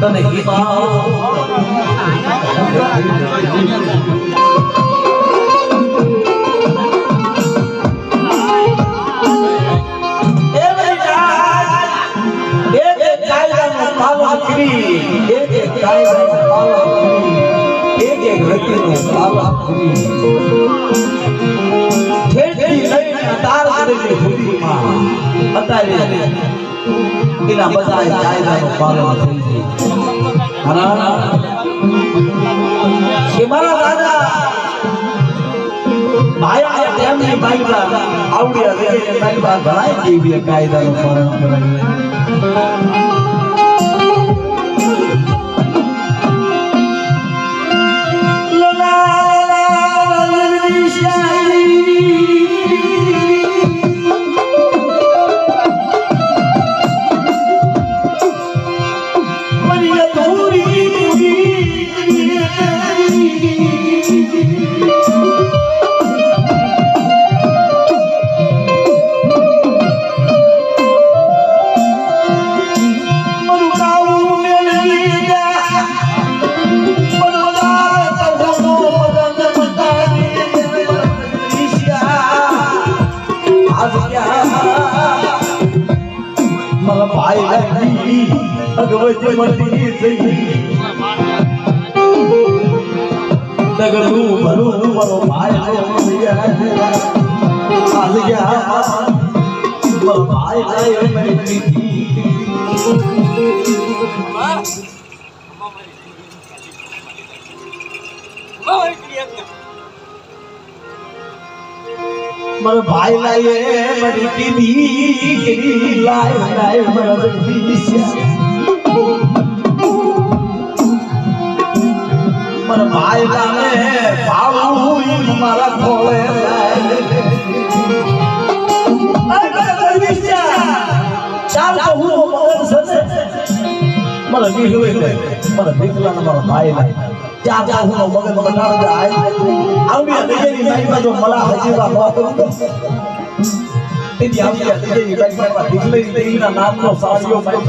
તને એના બધા કાયદાનો પાલન થઈ જાય કે મારા દાદા ભાઈ તેમની બાઈબા આવડિયા લઈને બાઈબા ઘણા જેવી કાયદાનો પાલન કરાય मर भाई लाए मरी टीवी लाए लाए मर मर भाई लाने बाबू मारा खोले चाल कहू मगर सने मर निकले मर निकला ना मर भाई लाए क्या क्या हुआ मगर बता जाए आवड़ी देखेगी भाई में जो मला हजीवा बात तेरी आवड़ी देखेगी भाई में निकले तेरी ना नाम नो सारियो भाई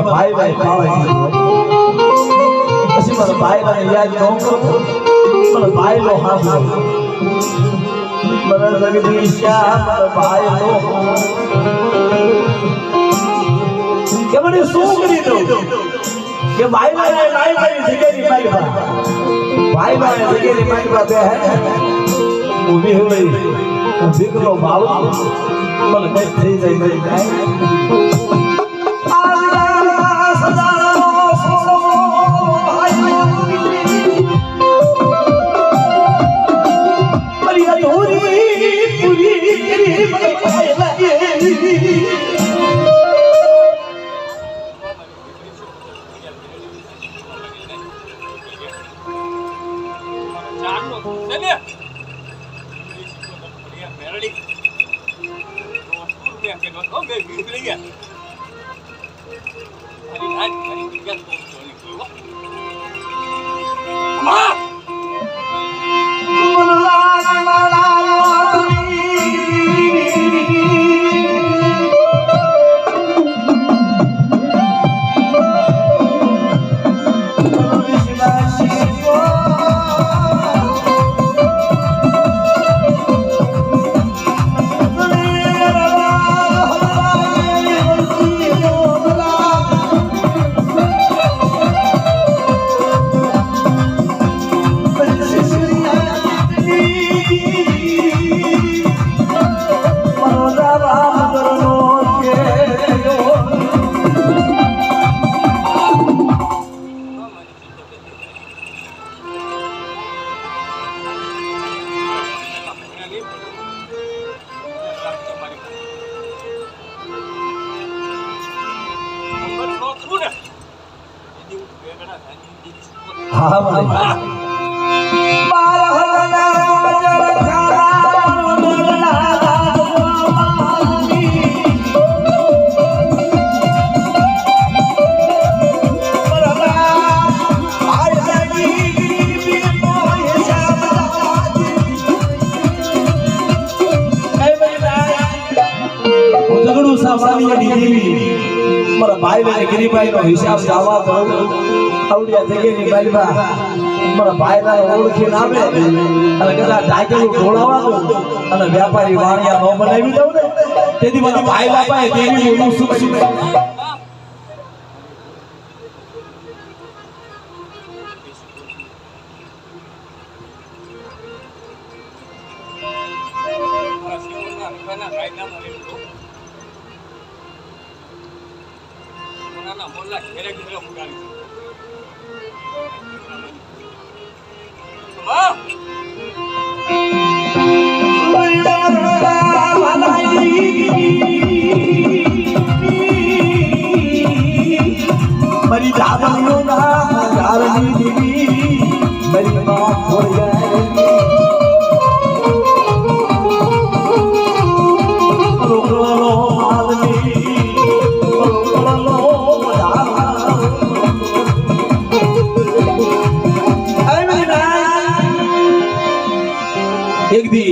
भाई भाई भाई भाई भाई પણ ભાઈ નો હાથ મને જગદીશ્યા ભાઈ નો કે મને શું કરી દઉં કે ભાઈ મારી જગ્યાની મારી ભાઈ મારી જગ્યાની મારી પાસે હે ઊભી હોય હું દીકરો બાળો મને કઈ થઈ જાય નહીં કાંઈ હા મારા ભાઈ ને ગિરીભાઈ નો હિસાબ જવા દો આવડિયા જગ્યાની બાજુમાં મારા ભાઈ ના ઓળખી નામે અને કદાચ ટાઈગર ઢોળાવા દો અને વ્યાપારી વાણિયા નો બનાવી દઉં ને તેથી મારા ભાઈ બાપાએ દેવી નું સુખ સુખ मरी जादू ना जारनी दीवी मरी मां छोड़ गई रोकलो आदमी रोकलो एक दी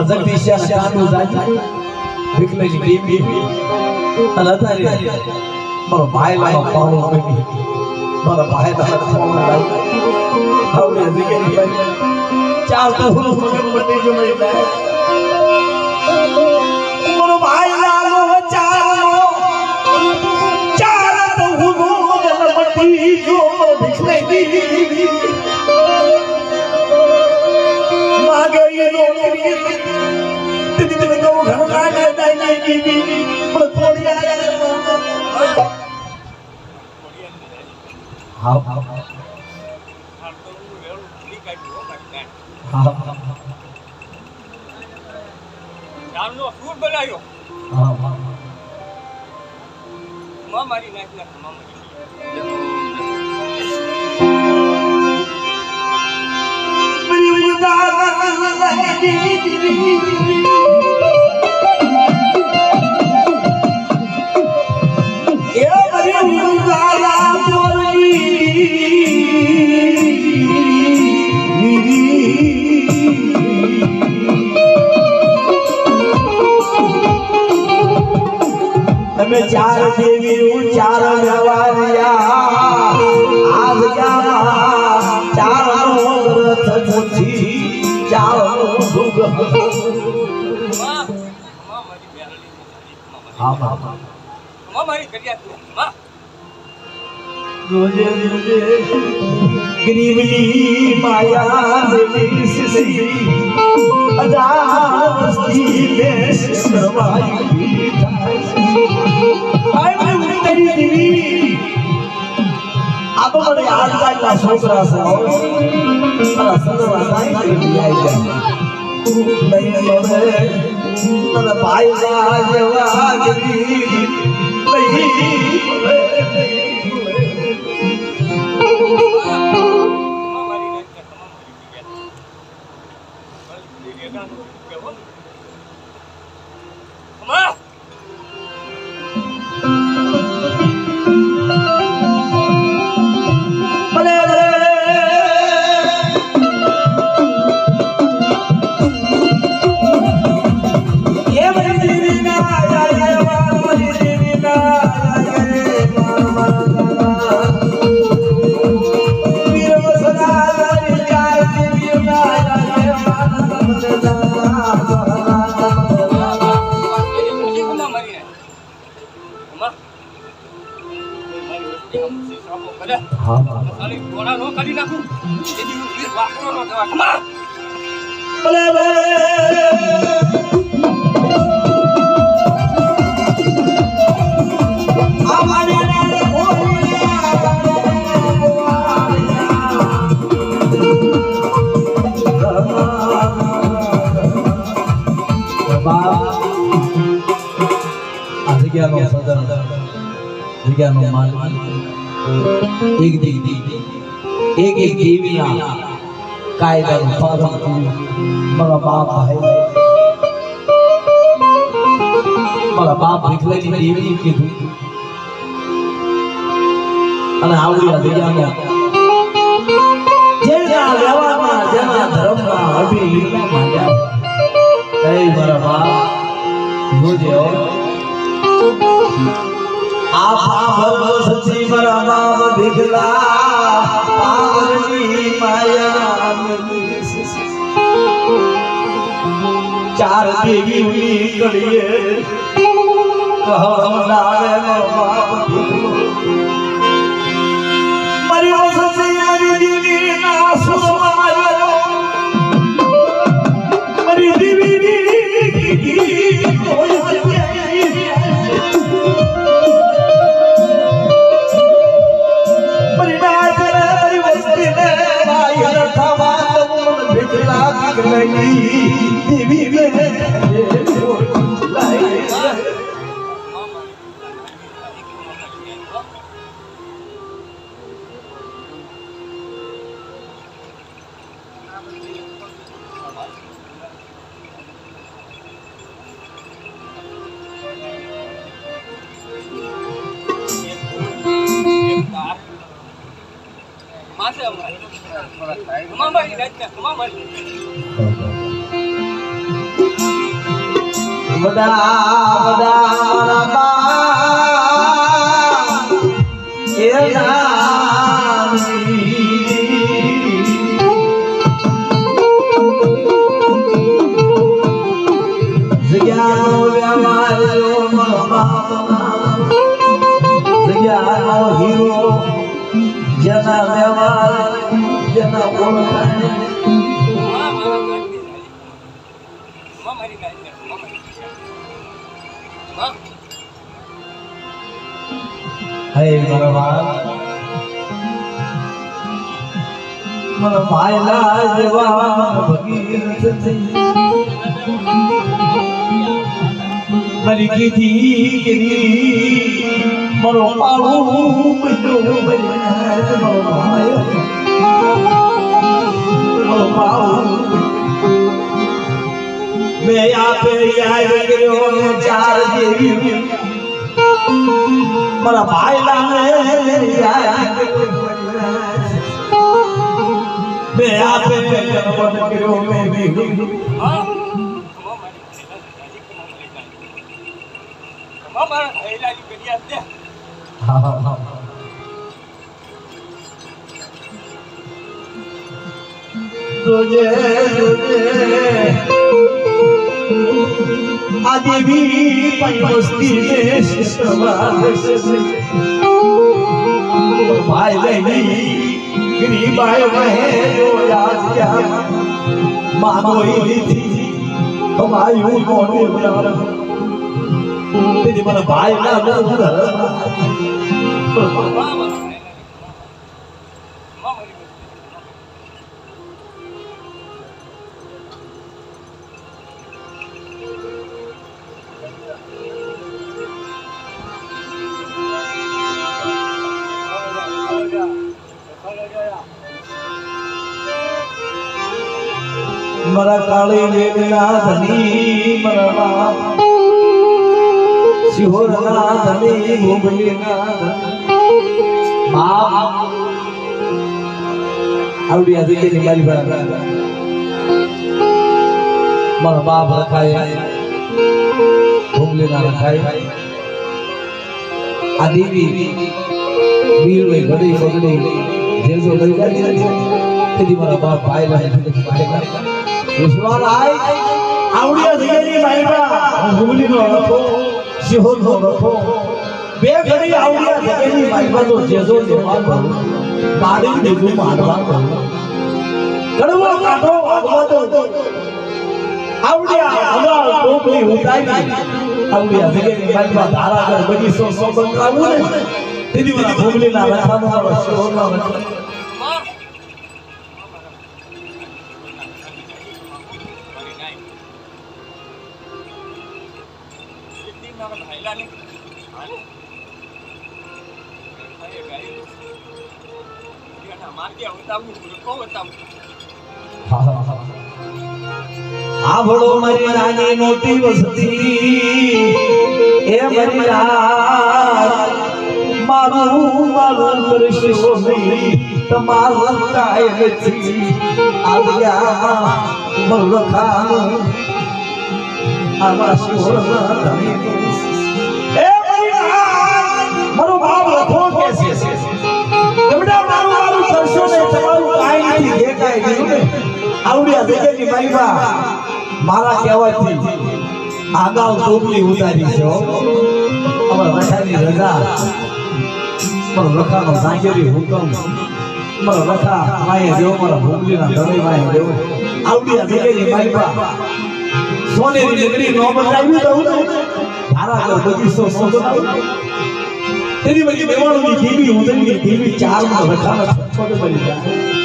जगदीश कानू जाए निकले जी अल्लाह મારો ભાઈ લાવો પાવર આપી મારા ભાઈ લાવો પાવર લાવી હવે જગ્યાની ભાઈ ચાલ તો હું મગન બની જો મેં મારો ભાઈ લાવો ચાલ તો હું મગન બની જો દીકરી માગે નો દીદી તો ઘર કાઢે દઈ દીદી પણ થોડી हाँ हाँ हाँ જામનો ફૂડ બનાવ્યો हाँ हाँ મારી નાખલા मेरी उदार हमें चार देवी चार नवारिया आज क्या चार સચોથી ચાલો ભોગ માં મારી બેલડી હા બાપા મારી કડિયા માં રોજે રોજે ગરીબની માયા દેવી સિસી અજાણ વસ્તી ને સરવાઈ આય મને ઉતરી દેવી આ તો મને આજકાલના છોકરા છે મારા સરવા સાઈ કરી આવી જાય નહીં હવે તને ભાઈ ના જેવા ગરીબ एक देवियां कायदा पालन मारा बाप है मारा बाप निकलेली देवी कीधું અને આવડી જગ્યામાં જેના વ્યવહારમાં જેના ધર્મમાં અભી લીલા માંડ્યા એ મારા બાપ જોજો आप सच्ची मरा दिखला पावनी माया चार देवी हुई कड़िए मरियो सच्ची मरी देवी ना सुसमायो मरी देवी जना व्यवहार जना ओळखाणे हे भगवान मन भाईला जेवा भगीरथ मरी कीधी मरो पाळू मरो भाई मरो पाळू मैं आप याद करो ने चार देवी मरा भाईला ने याद मैं आप याद करो मैं भी મારા થયેલાની કડિયા છે જોજે જોજે આ દેવી પંચમસ્તી ને ભાઈ લઈ ગરીબાઈ રહે જો યાદ ક્યાં માગોઈ થી તમાયું કોને બોલાવ તેની મને ભાઈ ના બોલ मरा काली वेदना धनी मरा सिहोरना धनी भूमलीना बाप आवड़ी आदि के निकाली बड़ा मरा बाप रखाया भूमलीना रखाया आदि भी वीर में घड़ी पगड़ी जेसो लग जाती तेरी मरा बाप भाई लाए विश्वास आए आवड़िया दिगेनी माईबा भूमली नो रखो सिहोर नो रखो बे घड़ी आवड़िया दिगेनी माईबा तो जेजो देवा बाड़ी देजो मारवा कड़वा काटो आगवा तो आवड़िया हवा टोपली उतारी आवड़िया दिगेनी माईबा धारा कर बड़ी सो बंगलाऊ ने तेरी वाला भूमली ना रखानो वाला सिहोर ना रखो आवड़ो मरी रानी मोटी वसती ए मरी रात मारू मारू करशो नहीं तमारू काय नथी आलिया मरखा आवा शिवरना धनी ए मरी रात मारो बाप रखो कैसे तमड़ा मारू मारू करशो ने तमारू काय नहीं देखाय गयो ने आवड़िया देखेनी माईबा मारा कहेवाथी आगाव टोपली उतारी छो अमर रखानी रजा मर रखानो जागेरी हुकम मर रखा माये देव मरा भूमलीना धणी माये देव आवड़िया देखेनी माईबा सोनेरी नगरी नो बतावी तो धारा कर बगीचो सोदो तेरी बगी बेवाणोनी देवी उदनी देवी चार में रखाना छोटे बनी जाए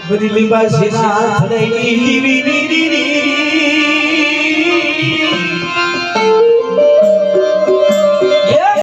बड़ी लिंबा सीना थड़ेगी टीवी